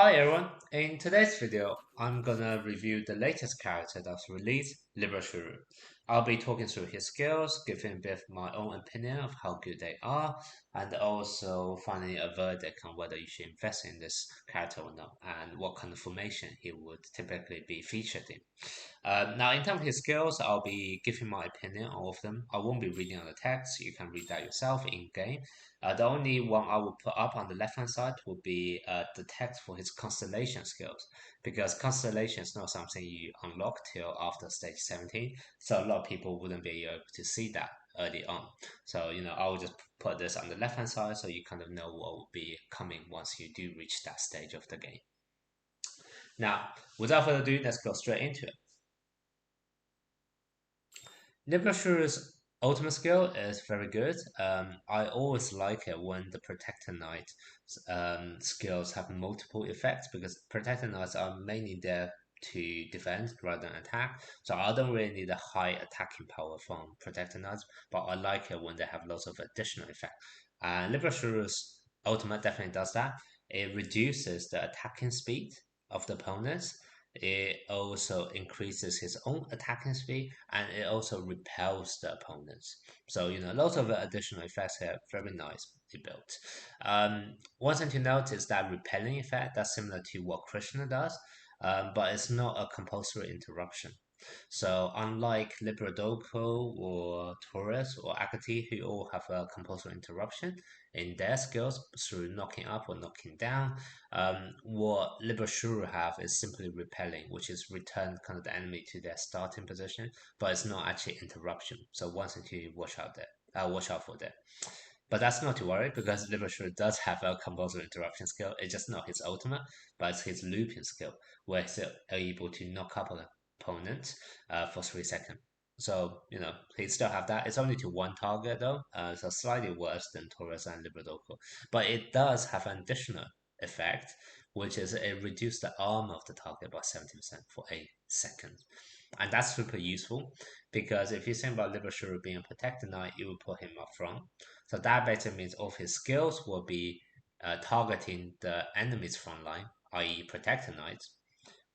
Hi everyone, in today's video I'm gonna review the latest character that's released, Libra Shiryu. I'll be talking through his skills, giving a bit of my own opinion of how good they are, and also finding a verdict on whether you should invest in this character or not, and what kind of formation he would typically be featured in. Now, in terms of his skills, I'll be giving my opinion on all of them. I won't be reading on the text. You can read that yourself in game. The only one I will put up on the left hand side will be the text for his constellation skills, because constellation is not something you unlock till after stage 17. So a lot of people wouldn't be able to see that early on. So, I will just put this on the left hand side so you kind of know what will be coming once you do reach that stage of the game. Now, without further ado, let's go straight into it. Libra Shiryu's ultimate skill is very good. I always like it when the Protector Knight skills have multiple effects because Protector Knights are mainly there to defend rather than attack. So I don't really need a high attacking power from Protector Knights, but I like it when they have lots of additional effects. And Libra Shiryu's ultimate definitely does that. It reduces the attacking speed of the opponents. It also increases his own attacking speed, and it also repels the opponents. So, lots of additional effects here, very nicely built. One thing to note is that repelling effect, that's similar to what Krishna does, but it's not a compulsory interruption. So unlike Libradoko or Taurus or Akati, who all have a compulsory interruption in their skills through knocking up or knocking down, what Libra Shuru have is simply repelling, which is return kind of the enemy to their starting position, but it's not actually interruption. So one thing to watch out for there. But that's not to worry because Libra Shuru does have a compulsory interruption skill. It's just not his ultimate, but it's his looping skill, where he's able to knock up a opponent for 3 seconds. So, he still have that. It's only to one target though, so slightly worse than Taurus and Libradoko. But it does have an additional effect, which is it reduces the armor of the target by 70% for a second. And that's super useful because if you think about Libra Shuru being a protector knight, you will put him up front. So that basically means all of his skills will be targeting the enemy's front line, i.e. protector knights.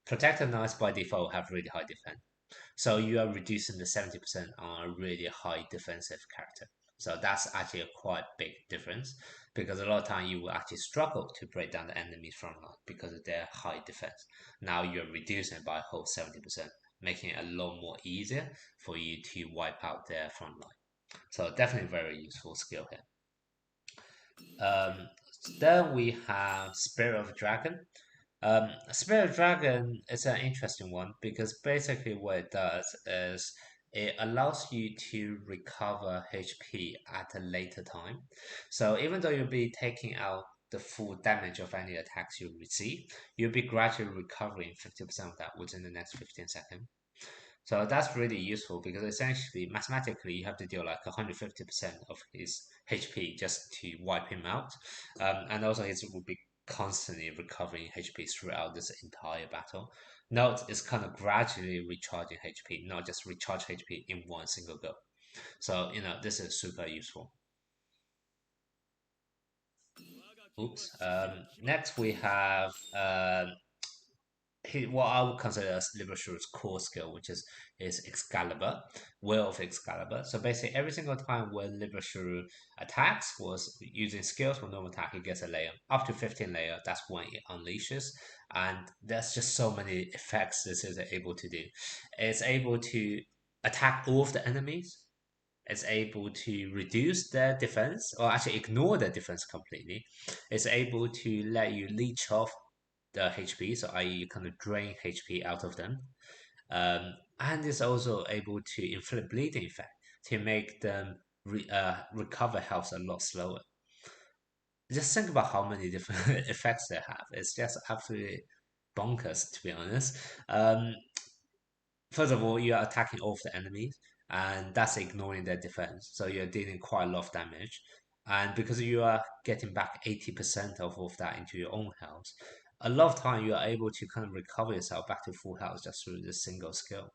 Protector knights by default have really high defense. So you are reducing the 70% on a really high defensive character. So that's actually a quite big difference because a lot of time you will actually struggle to break down the enemy's front line because of their high defense. Now you're reducing it by a whole 70%, making it a lot more easier for you to wipe out their front line. So definitely very useful skill here. Um, then we have Spirit of Dragon. Spirit of Dragon is an interesting one because basically what it does is it allows you to recover HP at a later time. So even though you'll be taking out the full damage of any attacks you receive, you'll be gradually recovering 50% of that within the next 15 seconds. So that's really useful because essentially, mathematically, you have to deal like 150% of his HP just to wipe him out. And also, he will be constantly recovering HP throughout this entire battle. Note is kind of gradually recharging HP, not just recharge HP in one single go. So, this is super useful. Oops. Next, we have what I would consider as Libershu's core skill, which is his Excalibur, Will of Excalibur. So basically, every single time when Libershu attacks, was using skills for normal attack, he gets a layer. Up to 15 layer, that's when it unleashes. And there's just so many effects this is able to do. It's able to attack all of the enemies. It's able to reduce their defense, or actually ignore their defense completely. It's able to let you leech off the HP, so i.e. you kind of drain HP out of them. And it's also able to inflict bleeding effect to make them recover health a lot slower. Just think about how many different effects they have. It's just absolutely bonkers, to be honest. First of all, you are attacking all of the enemies, and that's ignoring their defense. So you're dealing quite a lot of damage. And because you are getting back 80% of all of that into your own health, a lot of time you are able to kind of recover yourself back to full health just through this single skill.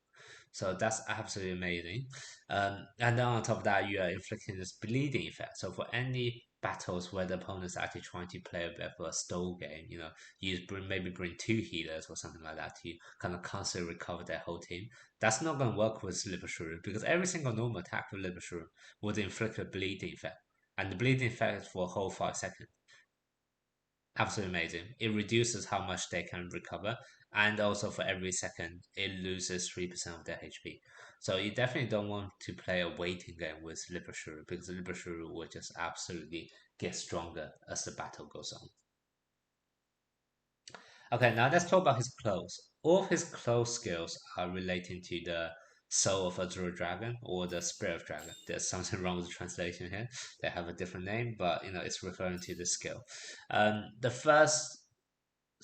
So that's absolutely amazing. And then on top of that, you are inflicting this bleeding effect. So for any battles where the opponent's actually trying to play a bit of a stall game. Maybe bring two healers or something like that to kind of constantly recover their whole team. That's not going to work with Libra Shiryu because every single normal attack with Libra Shiryu would inflict a bleeding effect, and the bleeding effect is for a whole 5 seconds. Absolutely amazing. It reduces how much they can recover, and also for every second, it loses 3% of their HP. So you definitely don't want to play a waiting game with Libra Shuru because Libra Shuru will just absolutely get stronger as the battle goes on. Okay, now let's talk about his clothes. All of his clothes skills are relating to the soul of Azure Dragon or the Spirit of Dragon. There's something wrong with the translation here. They have a different name, but it's referring to the skill. The first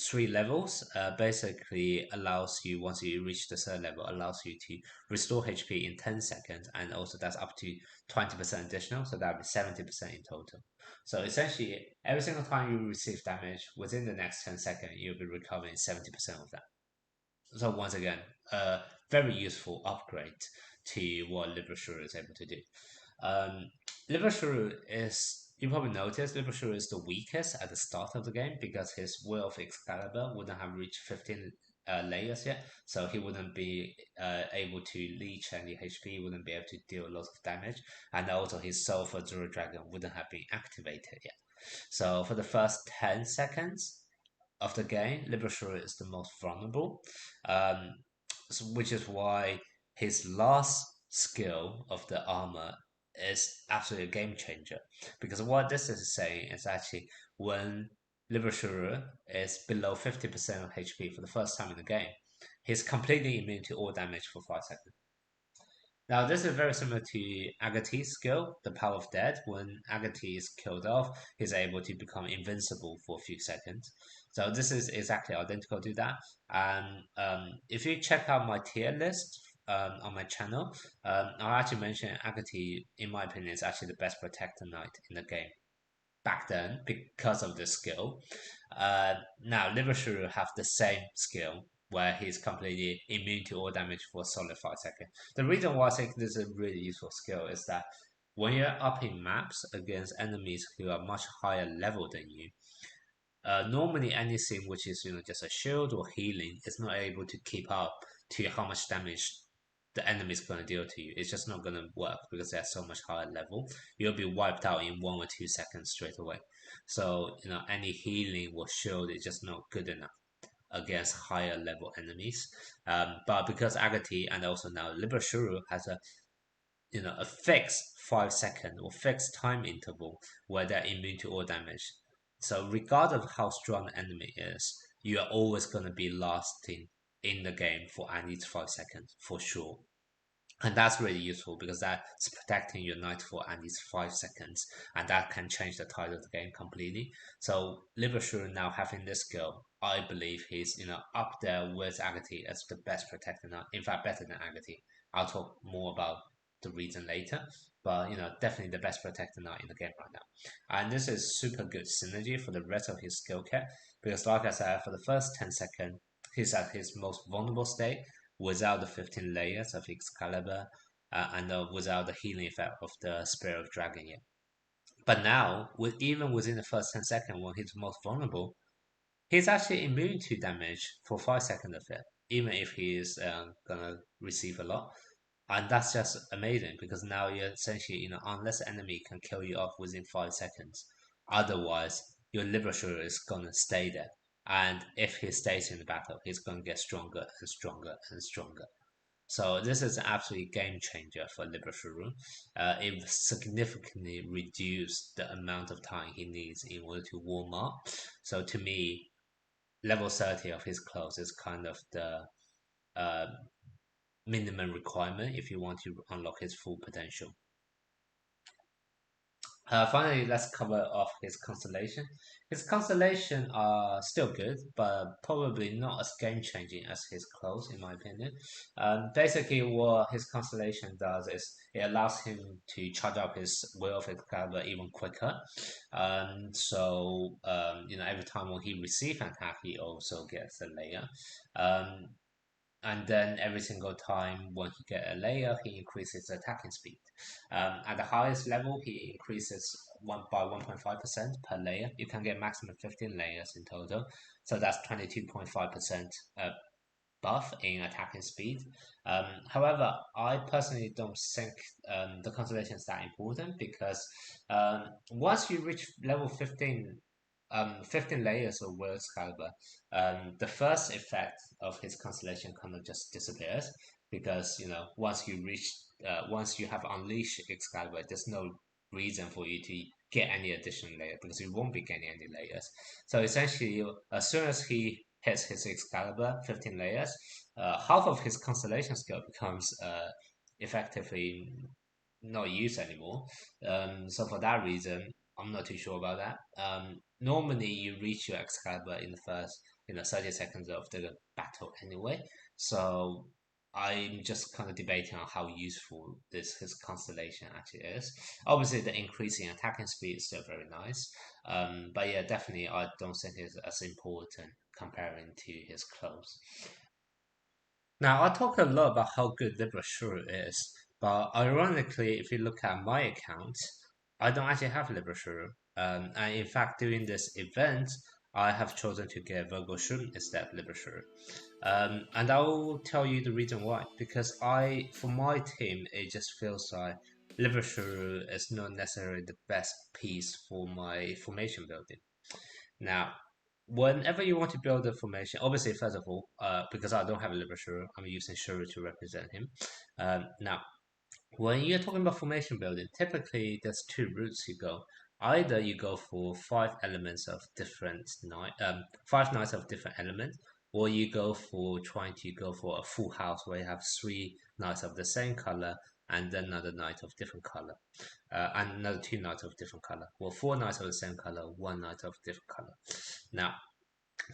three levels basically allows you, once you reach the third level, allows you to restore HP in 10 seconds, and also that's up to 20% additional, so that would be 70% in total. So essentially every single time you receive damage within the next 10 seconds, you'll be recovering 70% of that. So once again, a very useful upgrade to what Libra Shuru is able to do. um, Libra Shuru is, you probably noticed, Libra Shuru is the weakest at the start of the game because his Will of Excalibur wouldn't have reached 15 layers yet, so he wouldn't be able to leech any HP, wouldn't be able to deal a lot of damage, and also his Soul for Zero Dragon wouldn't have been activated yet. So for the first 10 seconds of the game, Libra Shuru is the most vulnerable, um, which is why his last skill of the armor is absolutely a game changer. Because what this is saying is actually when Libra Shuru is below 50% of HP for the first time in the game, he's completely immune to all damage for 5 seconds. Now, this is very similar to Agate's skill, the Power of Dead. When Agate is killed off, he's able to become invincible for a few seconds. So this is exactly identical to that. And if you check out my tier list on my channel, I'll actually mention Agate, in my opinion, is actually the best Protector Knight in the game back then because of the skill. Now, Libashuru have the same skill where he's completely immune to all damage for a solid 5 seconds. The reason why I think this is a really useful skill is that when you're upping maps against enemies who are much higher level than you, normally anything which is just a shield or healing is not able to keep up to how much damage the enemy is going to deal to you. It's just not going to work because they're so much higher level. You'll be wiped out in 1 or 2 seconds straight away. So any healing or shield is just not good enough against higher level enemies. But because Agati and also now Libra Shuru has a fixed 5 second or fixed time interval where they're immune to all damage. So regardless of how strong the enemy is, you are always going to be lasting in the game for at least 5 seconds for sure. And that's really useful because that's protecting your knight for at least 5 seconds, and that can change the tide of the game completely. So Libashur now having this skill, I believe he's up there with Agati as the best protector knight. In fact, better than Agati. I'll talk more about the reason later, but definitely the best protector knight in the game right now. And this is super good synergy for the rest of his skill cap because, like I said, for the first 10 seconds, he's at his most vulnerable state without the 15 layers of Excalibur and without the healing effect of the Spirit of Dragon yet. But now, even within the first 10 seconds when he's most vulnerable, he's actually immune to damage for 5 seconds of it, even if he is gonna receive a lot. And that's just amazing because now you're essentially, unless the enemy can kill you off within 5 seconds, otherwise your Liberator is gonna stay there. And if he stays in the battle, he's gonna get stronger and stronger and stronger. So this is an absolute game changer for Liberator. It significantly reduced the amount of time he needs in order to warm up. So to me, level 30 of his clothes is kind of the uh, minimum requirement if you want to unlock his full potential. Finally, let's cover off his constellation. His constellation are still good, but probably not as game changing as his clothes, in my opinion. Basically, what his constellation does is it allows him to charge up his Will of Excalibur even quicker. Every time when he receives an attack, he also gets a layer. Um, and then every single time when he get a layer, he increases attacking speed. At the highest level, he increases one by 1.5% per layer. You can get maximum 15 layers in total, so that's 22.5% buff in attacking speed. However, I personally don't think the constellation is that important because once you reach level 15, 15 layers of World Excalibur, the first effect of his constellation kind of just disappears because once you have unleashed Excalibur, there's no reason for you to get any additional layer because you won't be getting any layers. So essentially, as soon as he hits his Excalibur 15 layers, half of his constellation skill becomes effectively not used anymore. So for that reason, I'm not too sure about that. Normally, you reach your Excalibur in the first 30 seconds of the battle anyway. So I'm just kind of debating on how useful this his constellation actually is. Obviously, the increase in attacking speed is still very nice. But yeah, definitely, I don't think it's as important comparing to his clothes. Now, I talk a lot about how good Libra Shiryu is, but ironically, if you look at my account, I don't actually have Libra Shiryu. And in fact, during this event, I have chosen to get Virgo Shun instead of Libra Shiryu. And I will tell you the reason why. Because for my team, it just feels like Libra Shiryu is not necessarily the best piece for my formation building. Now, whenever you want to build a formation, obviously, first of all, because I don't have a Libra Shuru, I'm using Shuru to represent him. Now, when you're talking about formation building, typically there's two routes you go. Either you go for five knights of different elements, or you go for trying to go for a full house where you have three knights of the same color and then another knight of different color, and another two knights of different color. Well, four knights of the same color, one knight of different color. Now,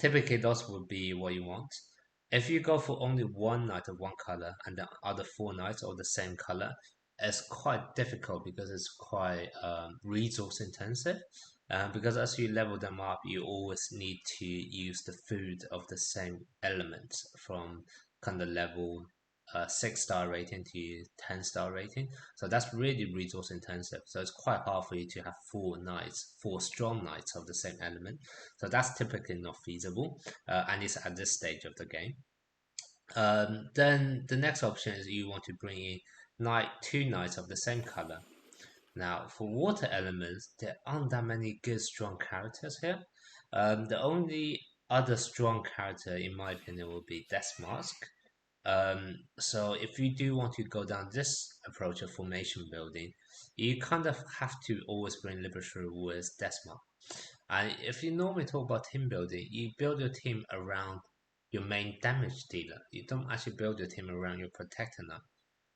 typically those would be what you want. If you go for only one knight of one color and the other four knights of the same color, it's quite difficult because it's quite resource intensive. Because as you level them up, you always need to use the food of the same elements from kind of level 6-star rating to 10-star rating. So that's really resource intensive. So it's quite hard for you to have four strong knights of the same element. So that's typically not feasible, and it's at this stage of the game. Then the next option is you want to bring in two knights of the same color. Now, for water elements, there aren't that many good strong characters here. The only other strong character, in my opinion, will be Death Mask. So if you do want to go down this approach of formation building, you kind of have to always bring Liberty with Desma. And if you normally talk about team building, you build your team around your main damage dealer. You don't actually build your team around your protector now.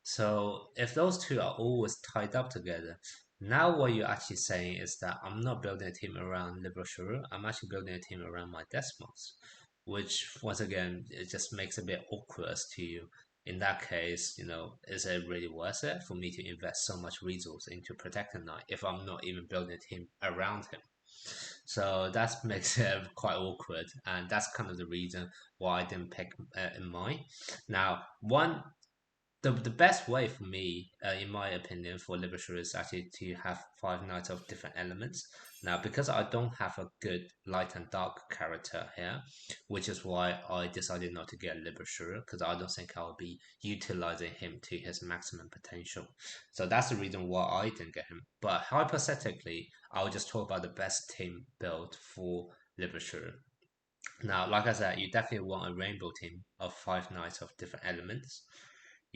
So if those two are always tied up together, now what you're actually saying is that I'm not building a team around Libra Shuru, I'm actually building a team around my Desmos, which once again it just makes a bit awkward as to you. In that case, is it really worth it for me to invest so much resource into Protector Knight if I'm not even building a team around him? So that makes it quite awkward, and that's kind of the reason why I didn't pick in mine. Now, the best way for me, in my opinion, for Liberator is actually to have five knights of different elements. Now, because I don't have a good light and dark character here, which is why I decided not to get Liberator, because I don't think I'll be utilizing him to his maximum potential. So that's the reason why I didn't get him. But hypothetically, I'll just talk about the best team build for Liberator. Now, like I said, you definitely want a rainbow team of five knights of different elements.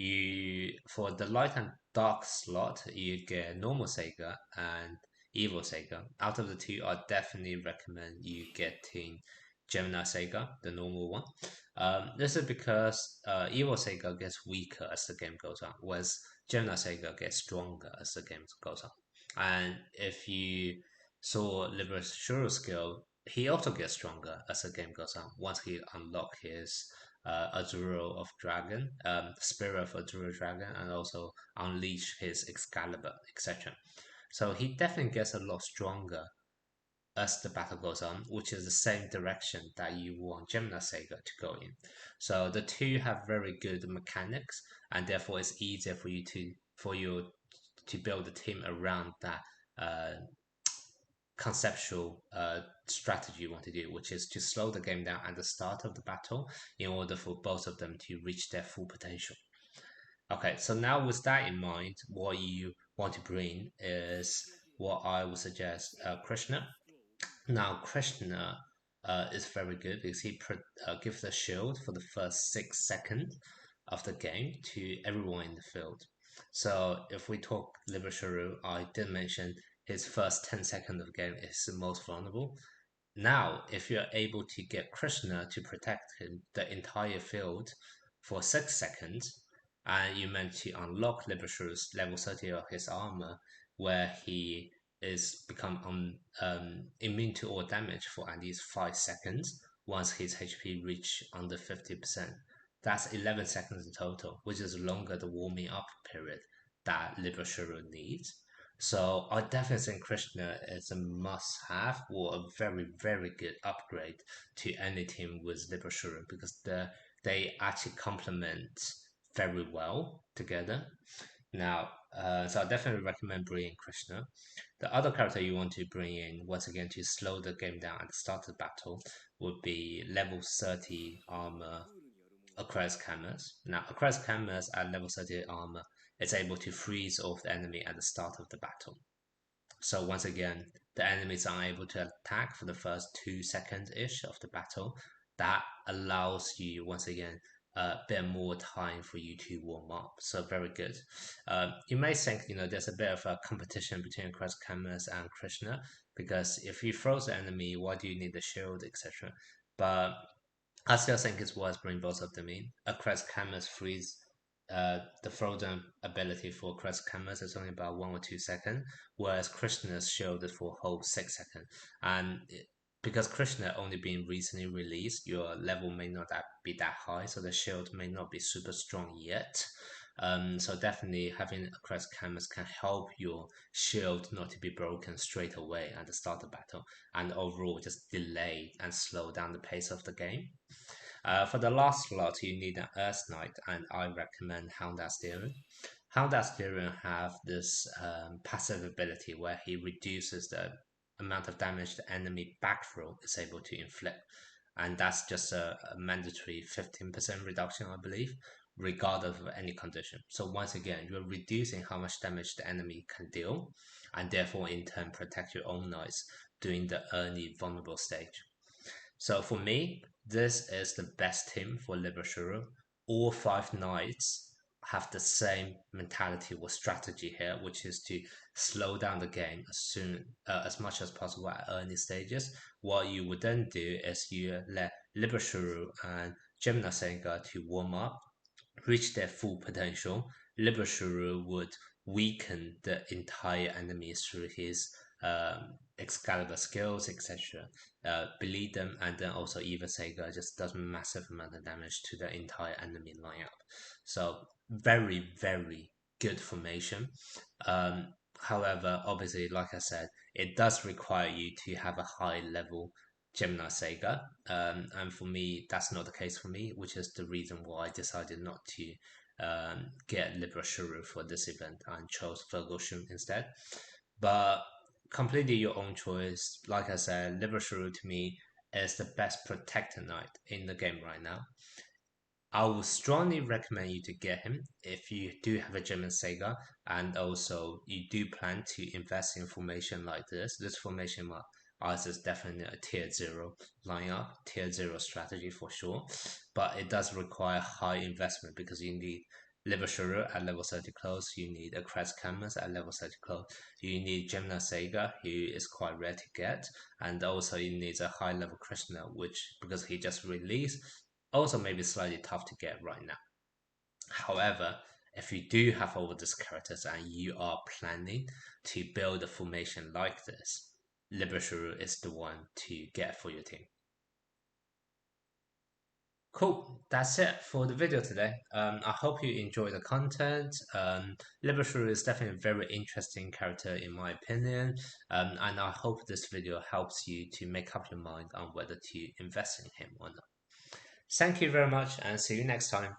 You for the light and dark slot, you get normal Sega and evil Sega. Out of the two, I definitely recommend you getting Gemini Sega, the normal one. This is because evil Sega gets weaker as the game goes on, whereas Gemini Sega gets stronger as the game goes on. And if you saw Libra Shuro skill, he also gets stronger as the game goes on once he unlock his Azuro of Dragon, Spirit of Azuro Dragon, and also unleash his Excalibur, etc. So he definitely gets a lot stronger as the battle goes on, which is the same direction that you want Gemini Saga to go in. So the two have very good mechanics, and therefore it's easier for you to build a team around that uh, conceptual strategy you want to do, which is to slow the game down at the start of the battle in order for both of them to reach their full potential. Okay, so now with that in mind, what you want to bring is what I would suggest Krishna. Now, Krishna is very good because he gives a shield for the first 6 seconds of the game to everyone in the field. So, if we talk Libra Shiryu, I did mention his first 10 seconds of the game is the most vulnerable. Now, if you're able to get Krishna to protect him the entire field for 6 seconds, and you meant to unlock Libershu's level 30 of his armor, where he is become immune to all damage for at least 5 seconds once his HP reach under 50%. That's 11 seconds in total, which is longer the warming up period that Libershuru needs. So I definitely think Krishna is a must-have or a very, very good upgrade to any team with Libra Shiryu because they actually complement very well together. Now, so I definitely recommend bringing Krishna. The other character you want to bring in, once again, to slow the game down at the start of the battle, would be level 30 armor Aquarius Camus. Now, Aquarius Camus at level 30 armor is able to freeze off the enemy at the start of the battle. So once again, the enemies are unable to attack for the first 2 seconds-ish of the battle. That allows you, once again, a bit more time for you to warm up. So very good. You may think, there's a bit of a competition between Cross Camus and Krishna, because if you froze the enemy, why do you need the shield, etc.? But I still think it's worth bringing both of them in. A Crest Camus freeze, the frozen ability for Crest Camus is only about 1 or 2 seconds, whereas Krishna's shield is for a whole 6 seconds. And because Krishna only been recently released, your level may not be that high, so the shield may not be super strong yet. So definitely having a Crest Camus can help your shield not to be broken straight away at the start of battle, and overall just delay and slow down the pace of the game. For the last slot, you need an Earth Knight, and I recommend Hound Asterion. Hound Asterion have this passive ability where he reduces the amount of damage the enemy back row is able to inflict, and that's just a mandatory 15% reduction, I believe, regardless of any condition. So once again, you're reducing how much damage the enemy can deal, and therefore in turn protect your own knights during the early vulnerable stage. So for me, this is the best team for Libra. All 5 knights have the same mentality or strategy here, which is to slow down the game as much as possible at early stages. What you would then do is you let Libra and Gemini Senga to warm up, reach their full potential. Libra would weaken the entire enemy through his Excalibur skills, etc. Bleed them, and then also Eva Sega just does massive amount of damage to the entire enemy lineup. So very, very good formation. However, obviously, like I said, it does require you to have a high level Gemini Sega. And for me, that's not the case for me, which is the reason why I decided not to get Libra Shuru for this event and chose Virgo Shun instead. But completely your own choice. Like I said, Libra Shuru to me is the best protector knight in the game right now. I would strongly recommend you to get him if you do have a German Sega and also you do plan to invest in formation like this. This formation is definitely a tier 0 lineup, tier 0 strategy for sure, but it does require high investment because you need Libershuru at level 30 close, you need a Crest Canvas at level 30 close, you need Gemini Sega, who is quite rare to get, and also you need a high level Krishna, which because he just released also maybe slightly tough to get right now. However, if you do have all these characters and you are planning to build a formation like this, Libra is the one to get for your team. Cool. That's it for the video today. I hope you enjoy the content. Libra Shiryu is definitely a very interesting character in my opinion. And I hope this video helps you to make up your mind on whether to invest in him or not. Thank you very much and see you next time.